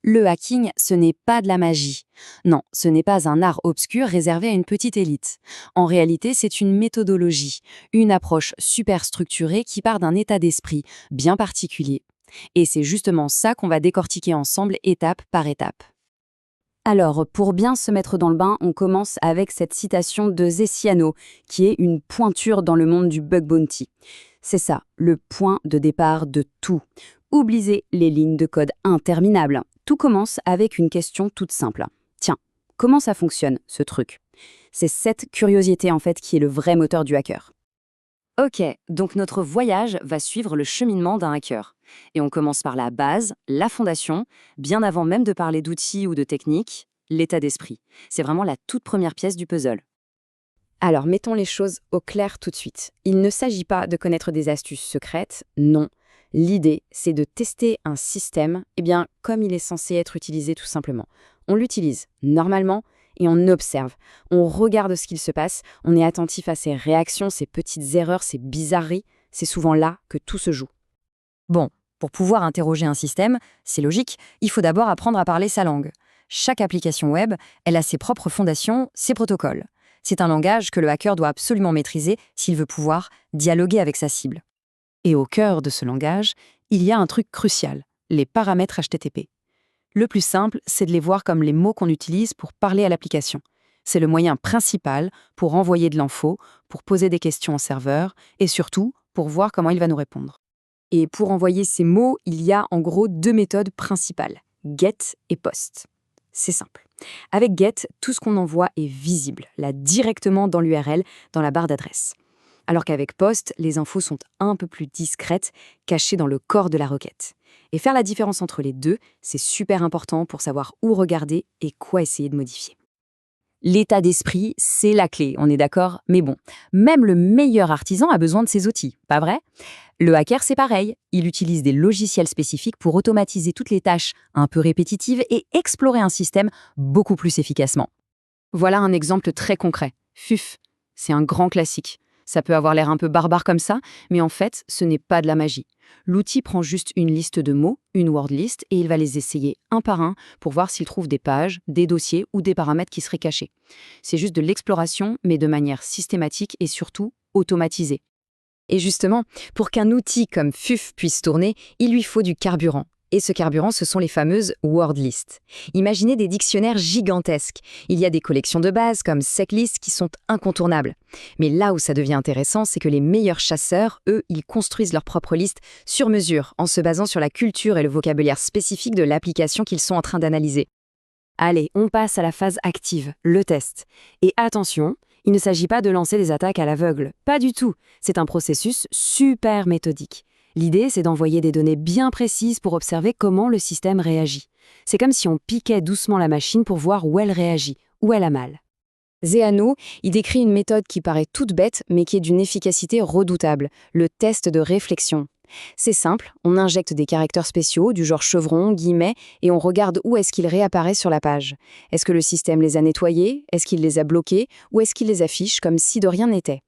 Le hacking, ce n'est pas de la magie. Non, ce n'est pas un art obscur réservé à une petite élite. En réalité, c'est une méthodologie, une approche super structurée qui part d'un état d'esprit bien particulier. Et c'est justement ça qu'on va décortiquer ensemble étape par étape. Alors, pour bien se mettre dans le bain, on commence avec cette citation de Zessiano, qui est une pointure dans le monde du bug bounty. C'est ça, le point de départ de tout. Oubliez les lignes de code interminables. Tout commence avec une question toute simple. Tiens, comment ça fonctionne, ce truc? C'est cette curiosité, en fait, qui est le vrai moteur du hacker. Ok, donc notre voyage va suivre le cheminement d'un hacker. Et on commence par la base, la fondation, bien avant même de parler d'outils ou de techniques, l'état d'esprit. C'est vraiment la toute première pièce du puzzle. Alors, mettons les choses au clair tout de suite. Il ne s'agit pas de connaître des astuces secrètes, non. L'idée, c'est de tester un système, comme il est censé être utilisé tout simplement. On l'utilise normalement et on observe. On regarde ce qu'il se passe, on est attentif à ses réactions, ses petites erreurs, ses bizarreries. C'est souvent là que tout se joue. Bon, pour pouvoir interroger un système, c'est logique, il faut d'abord apprendre à parler sa langue. Chaque application web, elle a ses propres fondations, ses protocoles. C'est un langage que le hacker doit absolument maîtriser s'il veut pouvoir dialoguer avec sa cible. Et au cœur de ce langage, il y a un truc crucial, les paramètres HTTP. Le plus simple, c'est de les voir comme les mots qu'on utilise pour parler à l'application. C'est le moyen principal pour envoyer de l'info, pour poser des questions au serveur et surtout pour voir comment il va nous répondre. Et pour envoyer ces mots, il y a en gros deux méthodes principales, GET et POST. C'est simple. Avec GET, tout ce qu'on envoie est visible, là directement dans l'URL, dans la barre d'adresse. Alors qu'avec POST, les infos sont un peu plus discrètes, cachées dans le corps de la requête. Et faire la différence entre les deux, c'est super important pour savoir où regarder et quoi essayer de modifier. L'état d'esprit, c'est la clé, on est d'accord? Mais bon, même le meilleur artisan a besoin de ses outils, pas vrai? Le hacker, c'est pareil. Il utilise des logiciels spécifiques pour automatiser toutes les tâches un peu répétitives et explorer un système beaucoup plus efficacement. Voilà un exemple très concret. FUF, c'est un grand classique. Ça peut avoir l'air un peu barbare comme ça, mais en fait, ce n'est pas de la magie. L'outil prend juste une liste de mots, une word list, et il va les essayer un par un pour voir s'il trouve des pages, des dossiers ou des paramètres qui seraient cachés. C'est juste de l'exploration, mais de manière systématique et surtout automatisée. Et justement, pour qu'un outil comme FUF puisse tourner, il lui faut du carburant. Et ce carburant, ce sont les fameuses word lists. Imaginez des dictionnaires gigantesques. Il y a des collections de bases comme SecList qui sont incontournables. Mais là où ça devient intéressant, c'est que les meilleurs chasseurs, eux, ils construisent leur propre liste sur mesure en se basant sur la culture et le vocabulaire spécifique de l'application qu'ils sont en train d'analyser. Allez, on passe à la phase active, le test. Et attention, il ne s'agit pas de lancer des attaques à l'aveugle. Pas du tout. C'est un processus super méthodique. L'idée, c'est d'envoyer des données bien précises pour observer comment le système réagit. C'est comme si on piquait doucement la machine pour voir où elle réagit, où elle a mal. Zéano, il décrit une méthode qui paraît toute bête, mais qui est d'une efficacité redoutable, le test de réflexion. C'est simple, on injecte des caractères spéciaux, du genre chevron, guillemets, et on regarde où est-ce qu'ils réapparaissent sur la page. Est-ce que le système les a nettoyés? Est-ce qu'il les a bloqués? Ou est-ce qu'il les affiche comme si de rien n'était?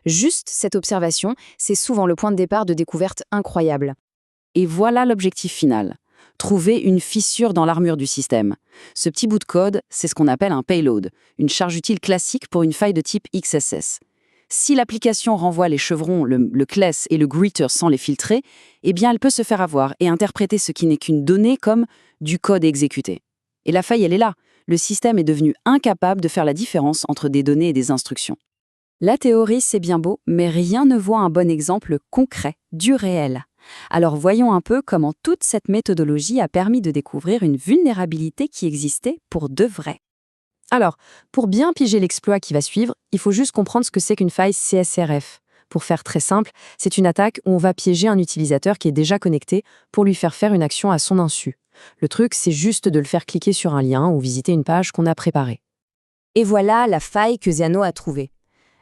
Juste cette observation, c'est souvent le point de départ de découvertes incroyables. Et voilà l'objectif final. Trouver une fissure dans l'armure du système. Ce petit bout de code, c'est ce qu'on appelle un payload, une charge utile classique pour une faille de type XSS. Si l'application renvoie les chevrons, le class et le greeter sans les filtrer, elle peut se faire avoir et interpréter ce qui n'est qu'une donnée comme du code exécuté. Et la faille, elle est là. Le système est devenu incapable de faire la différence entre des données et des instructions. La théorie, c'est bien beau, mais rien ne vaut un bon exemple concret, du réel. Alors voyons un peu comment toute cette méthodologie a permis de découvrir une vulnérabilité qui existait pour de vrai. Alors, pour bien piger l'exploit qui va suivre, il faut juste comprendre ce que c'est qu'une faille CSRF. Pour faire très simple, c'est une attaque où on va piéger un utilisateur qui est déjà connecté pour lui faire faire une action à son insu. Le truc, c'est juste de le faire cliquer sur un lien ou visiter une page qu'on a préparée. Et voilà la faille que Zéano a trouvée.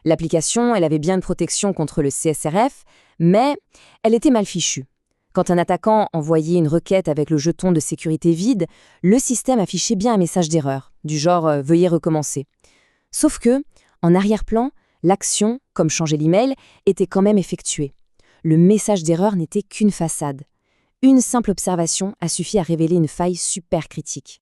L'application, elle avait bien une protection contre le CSRF, mais elle était mal fichue. Quand un attaquant envoyait une requête avec le jeton de sécurité vide, le système affichait bien un message d'erreur, du genre « Veuillez recommencer ». Sauf que, en arrière-plan, l'action, comme changer l'email, était quand même effectuée. Le message d'erreur n'était qu'une façade. Une simple observation a suffi à révéler une faille super critique.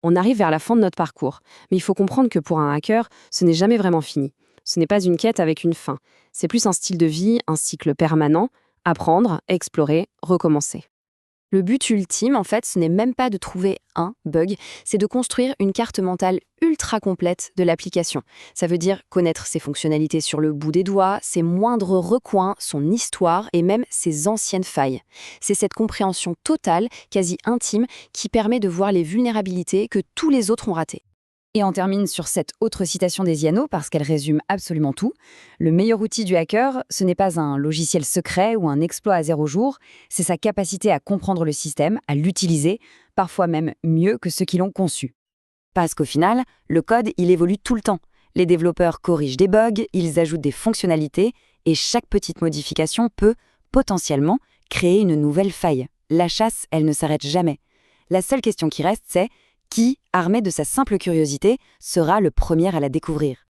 On arrive vers la fin de notre parcours, mais il faut comprendre que pour un hacker, ce n'est jamais vraiment fini. Ce n'est pas une quête avec une fin. C'est plus un style de vie, un cycle permanent, apprendre, explorer, recommencer. Le but ultime, en fait, ce n'est même pas de trouver un bug, c'est de construire une carte mentale ultra complète de l'application. Ça veut dire connaître ses fonctionnalités sur le bout des doigts, ses moindres recoins, son histoire et même ses anciennes failles. C'est cette compréhension totale, quasi intime, qui permet de voir les vulnérabilités que tous les autres ont ratées. Et on termine sur cette autre citation des Ziano parce qu'elle résume absolument tout. Le meilleur outil du hacker, ce n'est pas un logiciel secret ou un exploit à 0 jour, c'est sa capacité à comprendre le système, à l'utiliser, parfois même mieux que ceux qui l'ont conçu. Parce qu'au final, le code, il évolue tout le temps. Les développeurs corrigent des bugs, ils ajoutent des fonctionnalités et chaque petite modification peut, potentiellement, créer une nouvelle faille. La chasse, elle ne s'arrête jamais. La seule question qui reste, c'est qui, armé de sa simple curiosité, sera le premier à la découvrir?